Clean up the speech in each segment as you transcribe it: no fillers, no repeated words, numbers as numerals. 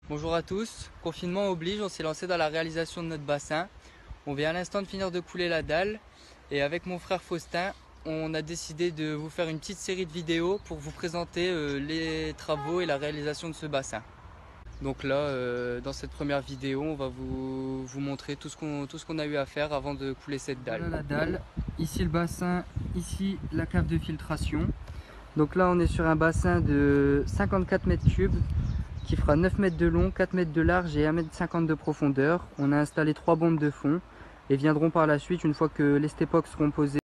Bonjour à tous, confinement oblige, on s'est lancé dans la réalisation de notre bassin. On vient à l'instant de finir de couler la dalle et avec mon frère Faustin, on a décidé de vous faire une petite série de vidéos pour vous présenter les travaux et la réalisation de ce bassin. Donc là, dans cette première vidéo, on va vous montrer tout ce qu'on a eu à faire avant de couler cette dalle. Voilà la dalle, ici le bassin, ici la cave de filtration. Donc là, on est sur un bassin de 54 mètres cubes qui fera 9 mètres de long, 4 mètres de large et 1,50 m de profondeur. On a installé 3 bombes de fond et viendront par la suite, une fois que les stépocs seront posés,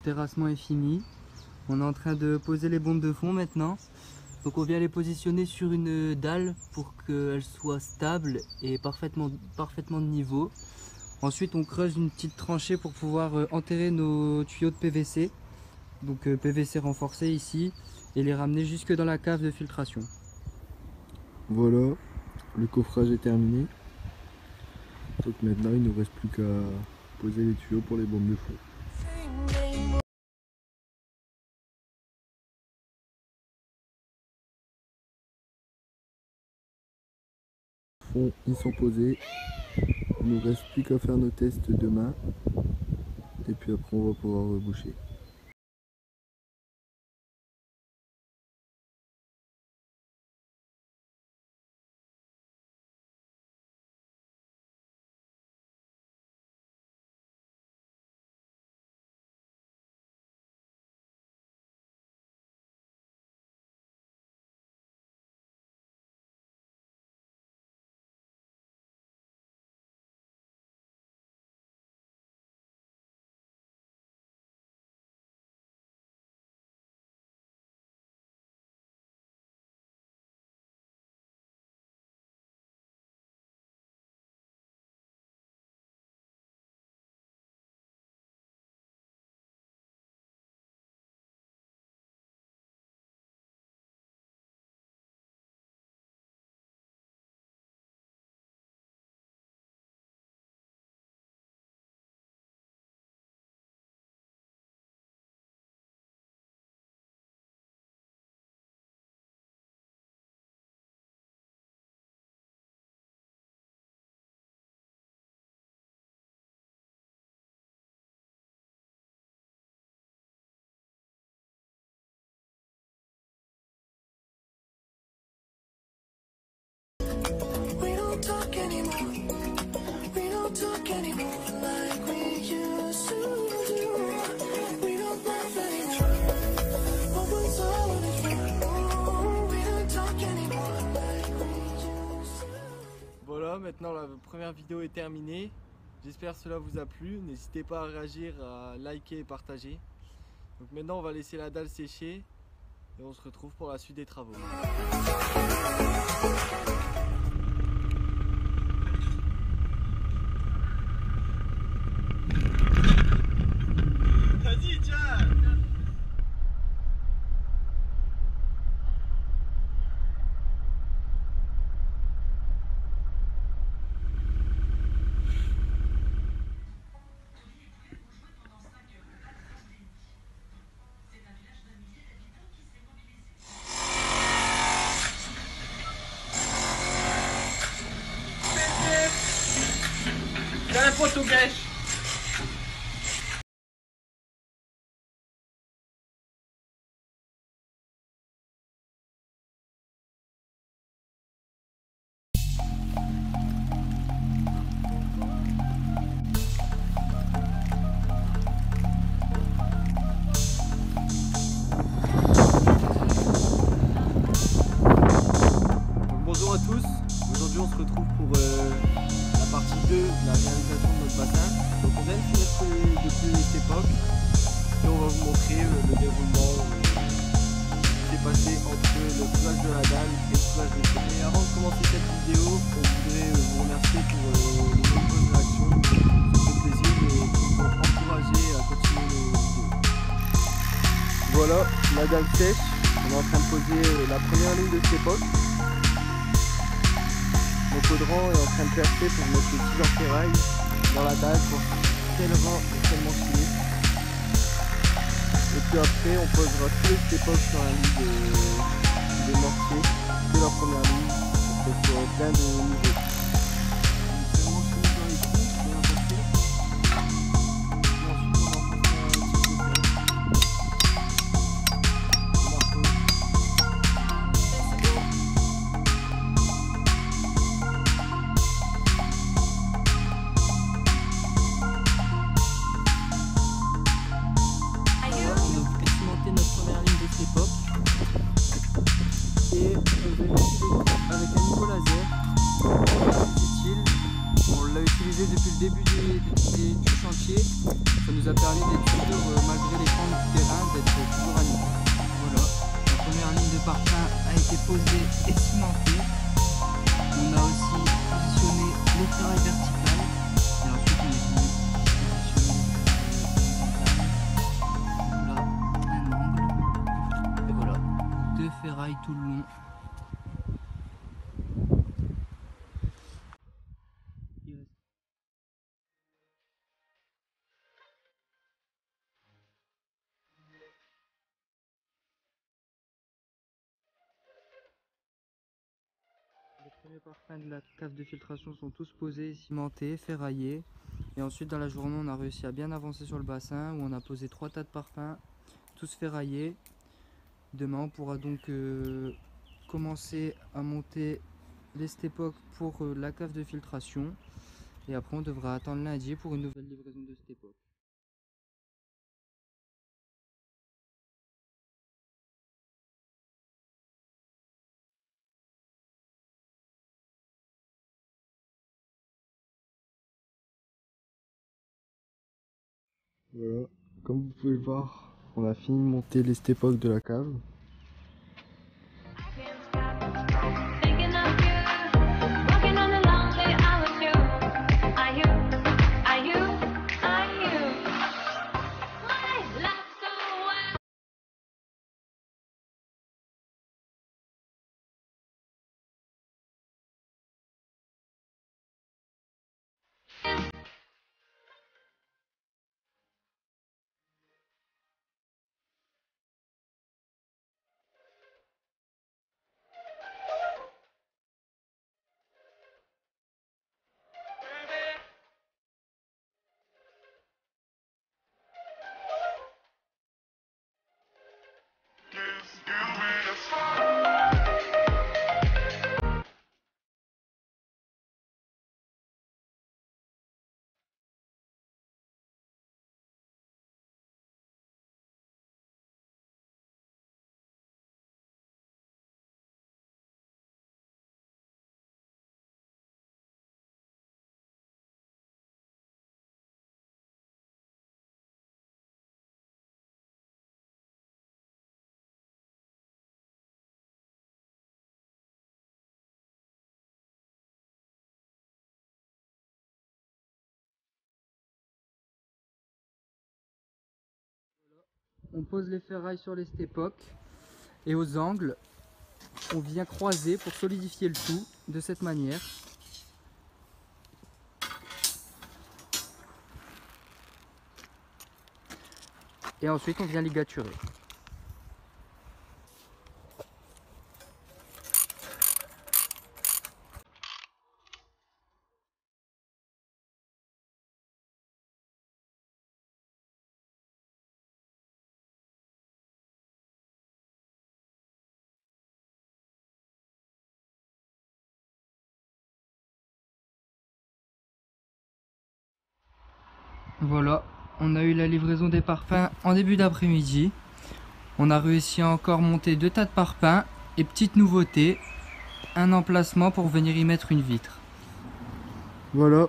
le terrassement est fini. On est en train de poser les bombes de fond maintenant. Donc on vient les positionner sur une dalle pour qu'elles soient stables et parfaitement de niveau. Ensuite on creuse une petite tranchée pour pouvoir enterrer nos tuyaux de PVC. Donc PVC renforcé ici et les ramener jusque dans la cave de filtration. Voilà, le coffrage est terminé. Donc maintenant il ne nous reste plus qu'à poser les tuyaux pour les bombes de fond. Ils sont posés. Il ne nous reste plus qu'à faire nos tests demain. Et puis après on va pouvoir reboucher. Voilà, maintenant la première vidéo est terminée. J'espère que cela vous a plu. N'hésitez pas à réagir, à liker et partager. Donc maintenant on va laisser la dalle sécher et on se retrouve pour la suite des travaux. Vas-y, tiens. J'ai un pote au gâche. Bonjour à tous, aujourd'hui on se retrouve pour la partie 2 de la réalisation de notre bassin. Donc on vient de finir depuis cette époque et on va vous montrer le déroulement qui s'est passé entre le coulage de la dalle et le coulage des pieds. Et avant de commencer cette vidéo, on voudrait vous remercier pour les nombreuses réactions, ça fait plaisir et qui nous ont encouragés à continuer nos vidéos. Voilà, la dalle sèche. On est en train de poser la première ligne de cette époque. Mon caudran est en train de percer pour mettre les petits en ferraille dans la dalle pour quel rang est tellement fini. Et puis après on posera tous les époques sur la ligne de mortier de la première ligne pour que ce soit plein de niveaux. Seulement fini dans les trous, bien passer. Et ensuite on enfonce un petit peu de marteau. On a cimenté notre première ligne de cette époque et avec un niveau laser utile. On l'a utilisé depuis le début du chantier. Ça nous a permis d'être sûr, malgré les pentes du terrain, d'être toujours à niveau. Voilà, la première ligne de parpaing a été posée et cimentée. On a aussi positionné les ferrailles verticales et ensuite on est venu positionner là un angle et voilà, deux ferrailles tout le long. Les premiers parpaings de la cave de filtration sont tous posés, cimentés, ferraillés. Et ensuite dans la journée on a réussi à bien avancer sur le bassin où on a posé 3 tas de parpaings, tous ferraillés. Demain on pourra donc commencer à monter les stépocs pour la cave de filtration. Et après on devra attendre lundi pour une nouvelle livraison de stépocs. Voilà, comme vous pouvez le voir, on a fini de monter les époques de la cave. on pose les ferrailles sur les stépocs et aux angles, on vient croiser pour solidifier le tout de cette manière. Et ensuite on vient ligaturer. Voilà, on a eu la livraison des parpaings en début d'après-midi. On a réussi à encore monter 2 tas de parpaings et petite nouveauté, un emplacement pour venir y mettre une vitre. Voilà,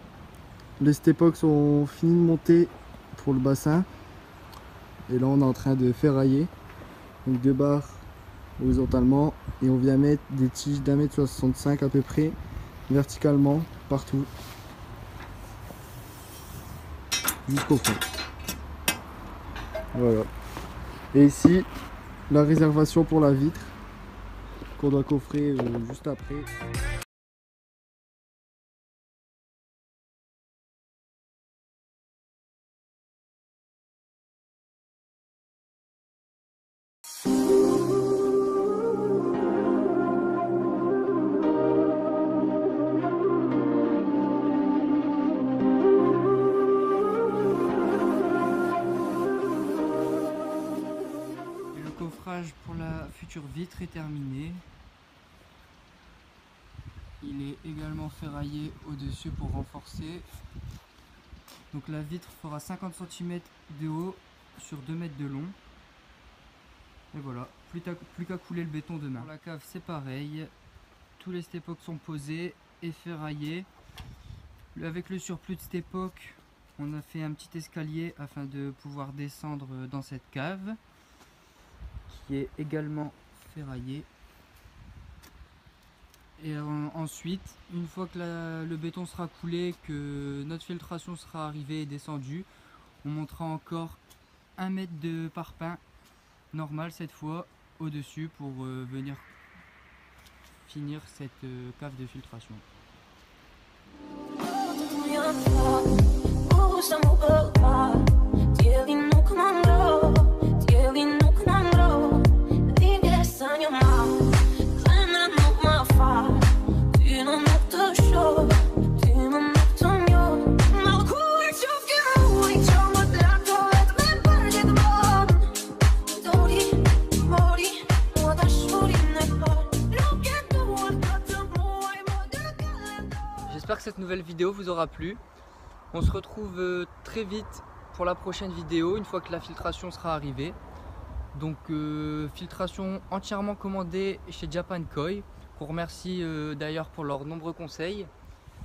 les stépocs sont finis de monter pour le bassin. Et là on est en train de ferrailler. Donc 2 barres horizontalement et on vient mettre des tiges d'1,65 m à peu près verticalement partout jusqu'au fond. Voilà. Et ici la réservation pour la vitre qu'on doit coffrer juste après. Pour la future vitre est terminé. Il est également ferraillé au-dessus pour renforcer. Donc la vitre fera 50 cm de haut sur 2 mètres de long. Et voilà, plus qu'à couler le béton demain. Pour la cave c'est pareil. Tous les stépocs sont posés et ferraillés. Avec le surplus de stépocs, on a fait un petit escalier afin de pouvoir descendre dans cette cave, qui est également ferraillé. Et ensuite, une fois que le béton sera coulé, que notre filtration sera arrivée et descendue, on montera encore 1 mètre de parpaing normal cette fois au-dessus pour venir finir cette cave de filtration. J'espère que cette nouvelle vidéo vous aura plu. On se retrouve très vite pour la prochaine vidéo, une fois que la filtration sera arrivée. Donc filtration entièrement commandée chez Japan Koi, qu'on remercie d'ailleurs pour leurs nombreux conseils.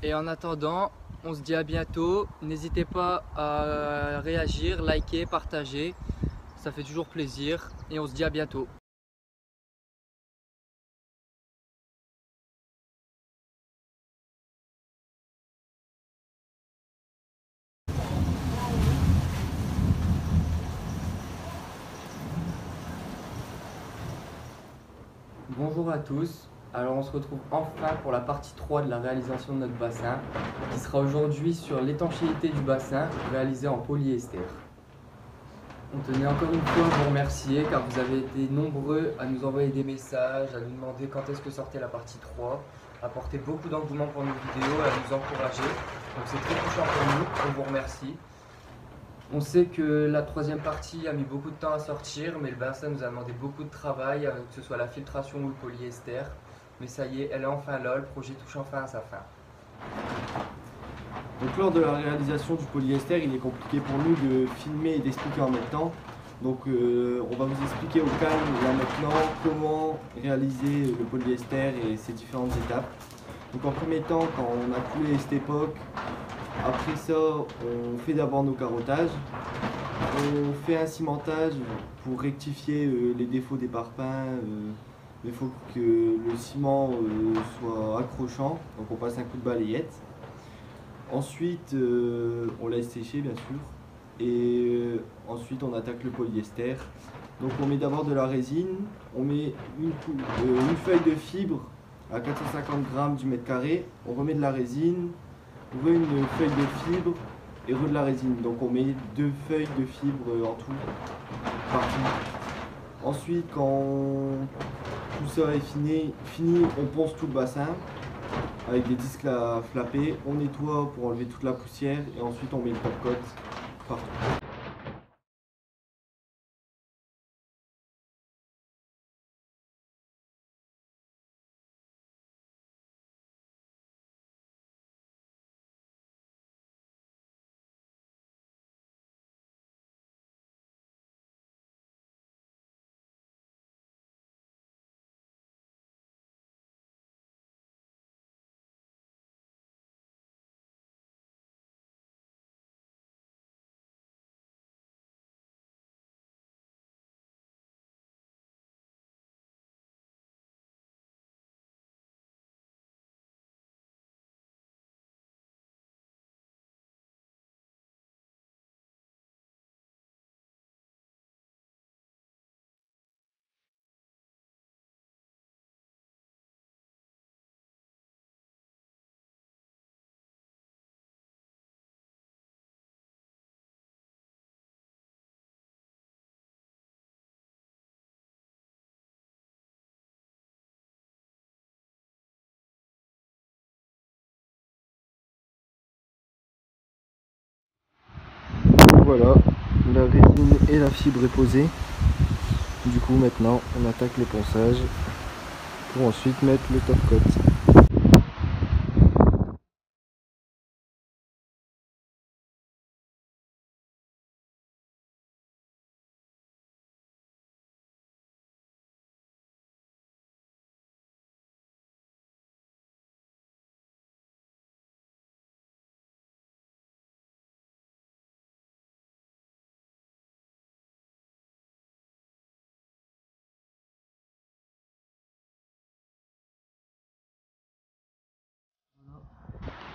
Et en attendant, on se dit à bientôt. N'hésitez pas à réagir, liker, partager, ça fait toujours plaisir. Et on se dit à bientôt. Bonjour à tous, alors on se retrouve enfin pour la partie 3 de la réalisation de notre bassin, qui sera aujourd'hui sur l'étanchéité du bassin réalisé en polyester. On tenait encore une fois à vous remercier car vous avez été nombreux à nous envoyer des messages, à nous demander quand est-ce que sortait la partie 3, à porter beaucoup d'engouement pour nos vidéos, à nous encourager. Donc c'est très touchant pour nous, on vous remercie. On sait que la troisième partie a mis beaucoup de temps à sortir, mais le bassin nous a demandé beaucoup de travail, que ce soit la filtration ou le polyester. Mais ça y est, elle est enfin là, le projet touche enfin à sa fin. Donc lors de la réalisation du polyester, il est compliqué pour nous de filmer et d'expliquer en même temps. Donc on va vous expliquer au calme là maintenant comment réaliser le polyester et ses différentes étapes. Donc en premier temps, quand on a coulé les stépocs, après ça, on fait d'abord nos carottages, on fait un cimentage pour rectifier les défauts des parpaings. Il faut que le ciment soit accrochant, donc on passe un coup de balayette. Ensuite, on laisse sécher bien sûr. et ensuite on attaque le polyester. Donc on met d'abord de la résine, on met une feuille de fibre à 450 grammes du mètre carré, on remet de la résine, une feuille de fibre et de la résine. Donc on met 2 feuilles de fibre en tout partout. Ensuite, quand tout ça est fini, on ponce tout le bassin avec des disques à flapper, on nettoie pour enlever toute la poussière et ensuite on met le top coat partout. Voilà, la résine et la fibre est posée. Du coup maintenant on attaque le ponçage pour ensuite mettre le top coat.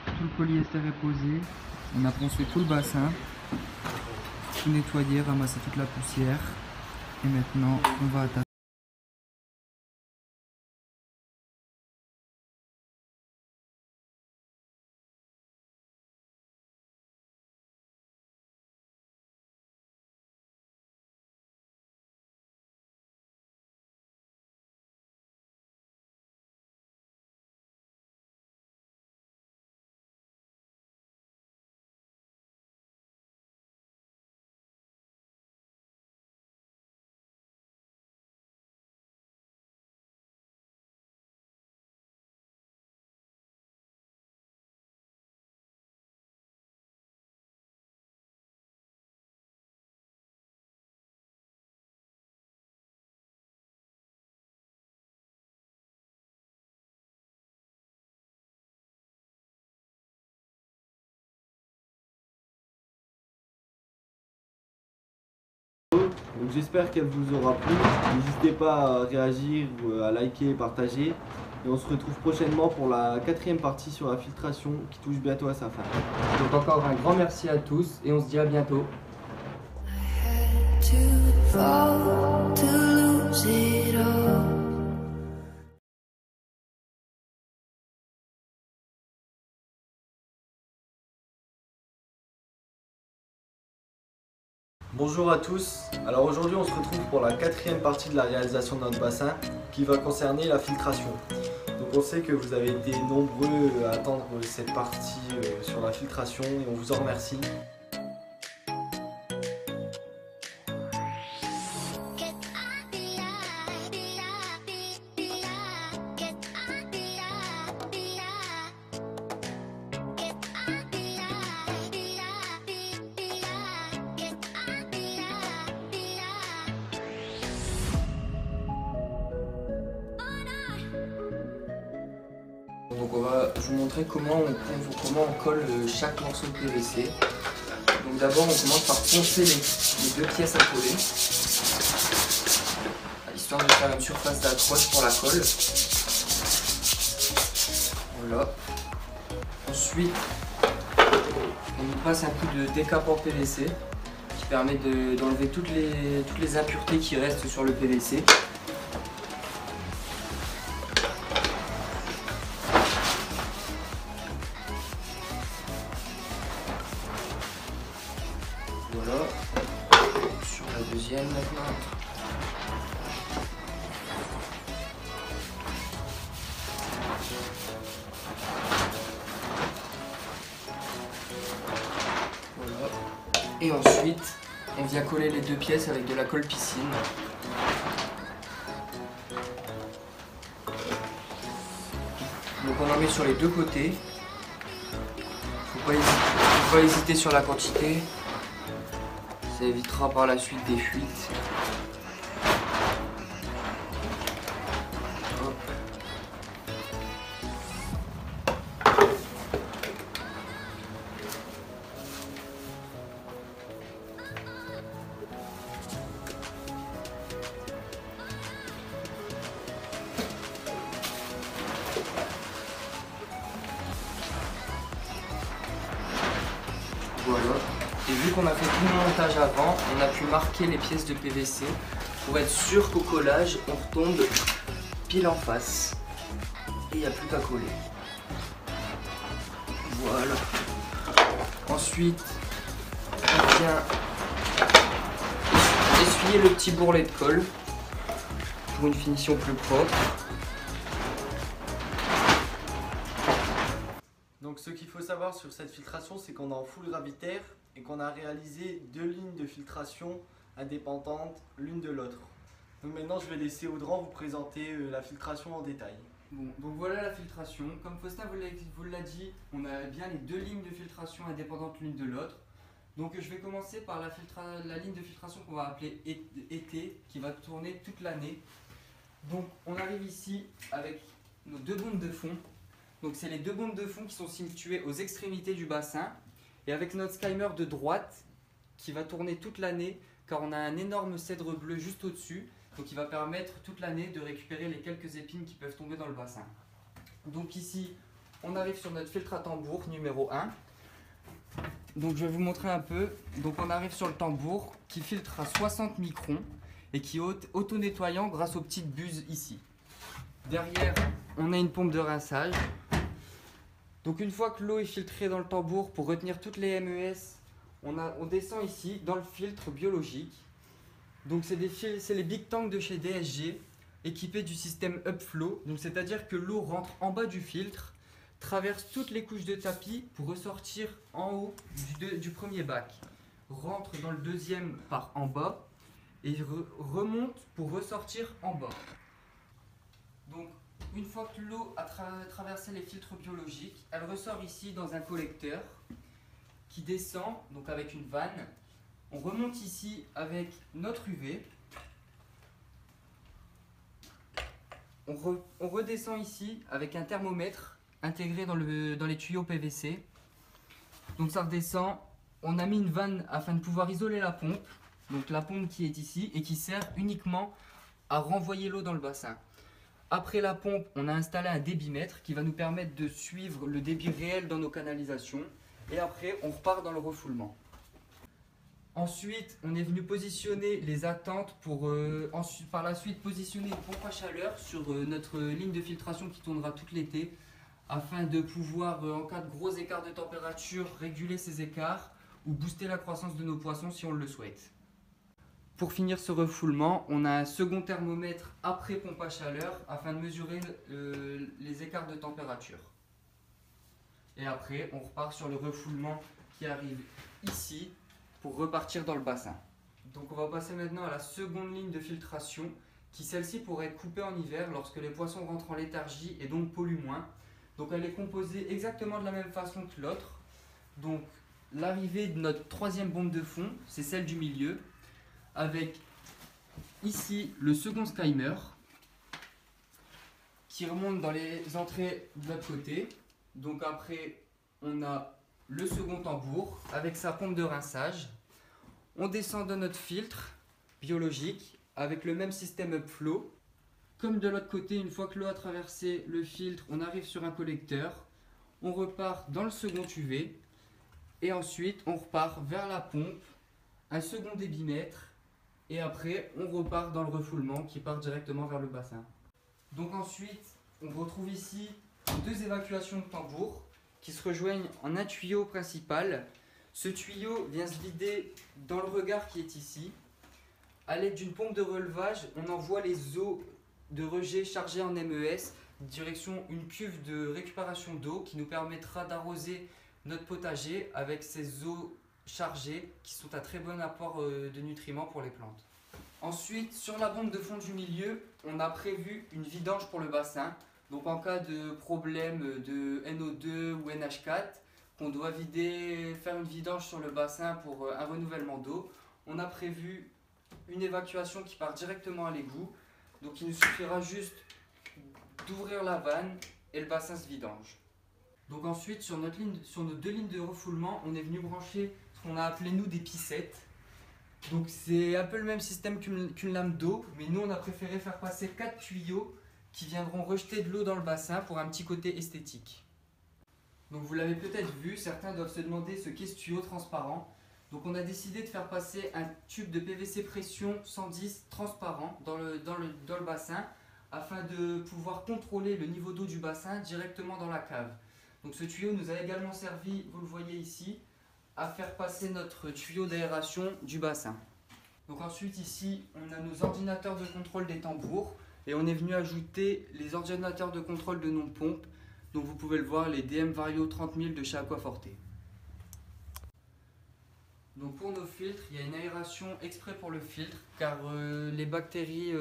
Tout le polyester est posé, on a poncé tout le bassin, tout nettoyé, ramassé toute la poussière et maintenant on va attaquer. Donc j'espère qu'elle vous aura plu. N'hésitez pas à réagir, à liker, partager. Et on se retrouve prochainement pour la 4e partie sur la filtration qui touche bientôt à sa fin. Donc encore un grand merci à tous et on se dit à bientôt. Bonjour à tous, alors aujourd'hui on se retrouve pour la 4e partie de la réalisation de notre bassin qui va concerner la filtration. Donc on sait que vous avez été nombreux à attendre cette partie sur la filtration et on vous en remercie. Donc on va vous montrer comment on colle chaque morceau de PVC. Donc d'abord on commence par poncer les 2 pièces à coller, histoire de faire une surface d'accroche pour la colle. Voilà. Ensuite on passe un coup de décapant PVC permet d'enlever toutes les impuretés qui restent sur le PVC. Voilà, sur la deuxième maintenant. Voilà. Et ensuite, on vient coller les deux pièces avec de la colle piscine. Donc on en met sur les deux côtés. Faut pas hésiter sur la quantité. Ça évitera par la suite des fuites. Hop. Voilà. Et vu qu'on a fait tout le montage avant, on a pu marquer les pièces de PVC pour être sûr qu'au collage, on retombe pile en face. Et il n'y a plus qu'à coller. Voilà. Ensuite, on vient essuyer le petit bourrelet de colle pour une finition plus propre. Donc ce qu'il faut savoir sur cette filtration, c'est qu'on est en full gravitaire et qu'on a réalisé deux lignes de filtration indépendantes l'une de l'autre. Donc maintenant je vais laisser Audran vous présenter la filtration en détail. Bon, donc voilà la filtration. Comme Faustin vous l'a dit, on a bien les deux lignes de filtration indépendantes l'une de l'autre. Donc je vais commencer par la ligne de filtration qu'on va appeler été, qui va tourner toute l'année. Donc on arrive ici avec nos deux bombes de fond. Donc c'est les deux bombes de fond qui sont situées aux extrémités du bassin. Et avec notre skimmer de droite qui va tourner toute l'année, car on a un énorme cèdre bleu juste au-dessus. Donc il va permettre toute l'année de récupérer les quelques épines qui peuvent tomber dans le bassin. Donc ici, on arrive sur notre filtre à tambour numéro 1. Donc je vais vous montrer un peu. Donc on arrive sur le tambour qui filtre à 60 microns et qui est auto-nettoyant grâce aux petites buses ici. Derrière, on a une pompe de rinçage. Donc une fois que l'eau est filtrée dans le tambour, pour retenir toutes les MES, on descend ici dans le filtre biologique. Donc c'est les big tanks de chez DSG équipés du système Upflow. Donc c'est-à-dire que l'eau rentre en bas du filtre, traverse toutes les couches de tapis pour ressortir en haut du premier bac, rentre dans le deuxième par en bas et remonte pour ressortir en bas. Donc une fois que l'eau a traversé les filtres biologiques, elle ressort ici dans un collecteur qui descend donc avec une vanne. On remonte ici avec notre UV. On redescend ici avec un thermomètre intégré dans les tuyaux PVC. Donc ça redescend. On a mis une vanne afin de pouvoir isoler la pompe. Donc la pompe qui est ici et qui sert uniquement à renvoyer l'eau dans le bassin. Après la pompe, on a installé un débitmètre qui va nous permettre de suivre le débit réel dans nos canalisations. Et après, on repart dans le refoulement. Ensuite, on est venu positionner les attentes pour par la suite positionner une pompe à chaleur sur notre ligne de filtration qui tournera tout l'été afin de pouvoir, en cas de gros écarts de température, réguler ces écarts ou booster la croissance de nos poissons si on le souhaite. Pour finir ce refoulement, on a un second thermomètre après pompe à chaleur afin de mesurer les écarts de température. Et après, on repart sur le refoulement qui arrive ici pour repartir dans le bassin. Donc on va passer maintenant à la seconde ligne de filtration qui celle-ci pourrait être coupée en hiver lorsque les poissons rentrent en léthargie et donc polluent moins. Donc elle est composée exactement de la même façon que l'autre. Donc l'arrivée de notre troisième bombe de fond, c'est celle du milieu, avec ici le second skimmer qui remonte dans les entrées de l'autre côté. Donc après on a le second tambour avec sa pompe de rinçage. On descend dans notre filtre biologique avec le même système Upflow. Comme de l'autre côté, une fois que l'eau a traversé le filtre, on arrive sur un collecteur. On repart dans le second UV et ensuite on repart vers la pompe un second débitmètre et après on repart dans le refoulement qui part directement vers le bassin. Donc ensuite on retrouve ici deux évacuations de tambour qui se rejoignent en un tuyau principal. Ce tuyau vient se vider dans le regard qui est ici. A l'aide d'une pompe de relevage, on envoie les eaux de rejet chargées en MES direction une cuve de récupération d'eau qui nous permettra d'arroser notre potager avec ces eaux chargées qui sont un très bon apport de nutriments pour les plantes. Ensuite, sur la bombe de fond du milieu, on a prévu une vidange pour le bassin. Donc en cas de problème de NO2 ou NH4, qu'on doit faire une vidange sur le bassin pour un renouvellement d'eau, on a prévu une évacuation qui part directement à l'égout. Donc il nous suffira juste d'ouvrir la vanne et le bassin se vidange. Donc ensuite sur nos deux lignes de refoulement, on est venu brancher ce qu'on a appelé nous des piscettes. Donc c'est un peu le même système qu'une lame d'eau, mais nous on a préféré faire passer 4 tuyaux qui viendront rejeter de l'eau dans le bassin pour un petit côté esthétique. Donc vous l'avez peut-être vu, certains doivent se demander ce qu'est ce tuyau transparent. Donc on a décidé de faire passer un tube de PVC pression 110 transparent dans le bassin afin de pouvoir contrôler le niveau d'eau du bassin directement dans la cave. Donc ce tuyau nous a également servi, vous le voyez ici, à faire passer notre tuyau d'aération du bassin. Donc ensuite ici on a nos ordinateurs de contrôle des tambours et on est venu ajouter les ordinateurs de contrôle de non-pompe. Donc vous pouvez le voir, les DM Vario 30000 de chez Aquaforte. Donc pour nos filtres, il y a une aération exprès pour le filtre car les bactéries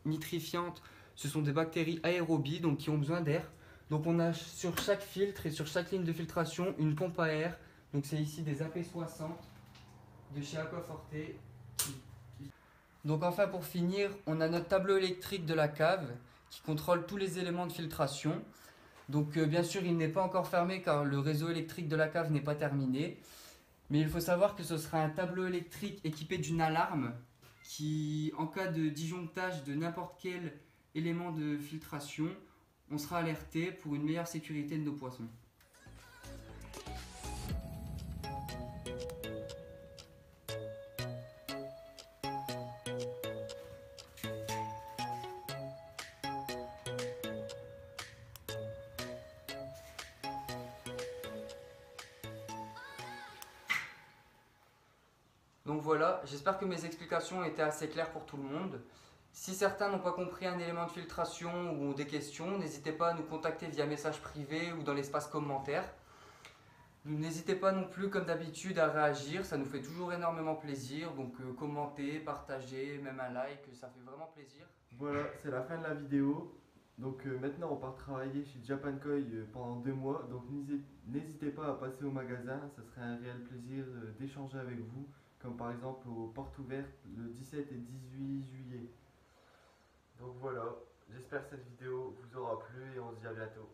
nitrifiantes, ce sont des bactéries aérobies donc qui ont besoin d'air. Donc on a sur chaque filtre et sur chaque ligne de filtration une pompe à air. Donc c'est ici des AP60 de chez Aquaforte. Donc enfin pour finir, on a notre tableau électrique de la cave qui contrôle tous les éléments de filtration. Donc bien sûr il n'est pas encore fermé car le réseau électrique de la cave n'est pas terminé. Mais il faut savoir que ce sera un tableau électrique équipé d'une alarme qui, en cas de disjonctage de n'importe quel élément de filtration, on sera alerté pour une meilleure sécurité de nos poissons. Donc voilà, j'espère que mes explications étaient assez claires pour tout le monde. Si certains n'ont pas compris un élément de filtration ou ont des questions, n'hésitez pas à nous contacter via message privé ou dans l'espace commentaire. N'hésitez pas non plus, comme d'habitude, à réagir, ça nous fait toujours énormément plaisir. Donc commentez, partagez, même un like, ça fait vraiment plaisir. Voilà, c'est la fin de la vidéo. Donc maintenant on part travailler chez Japan Koi pendant 2 mois. Donc n'hésitez pas à passer au magasin, ça serait un réel plaisir d'échanger avec vous. Comme par exemple aux portes ouvertes le 17 et 18 juillet. Donc voilà, j'espère que cette vidéo vous aura plu et on se dit à bientôt.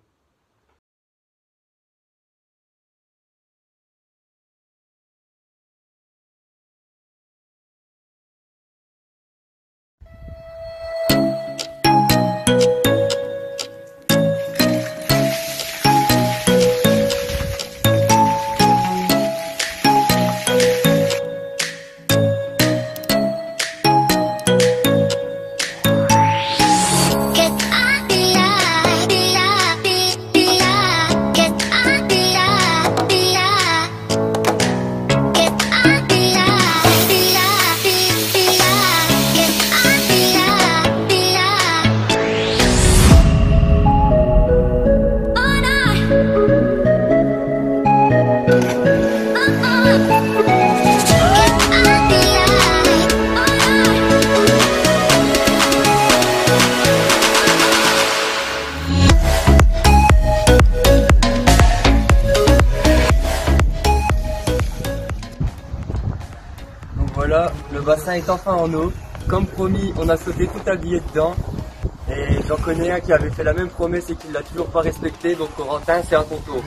Voilà, le bassin est enfin en eau. Comme promis, on a sauté tout habillé dedans. Et j'en connais un qui avait fait la même promesse et qui ne l'a toujours pas respecté, donc Corentin, c'est à ton tour.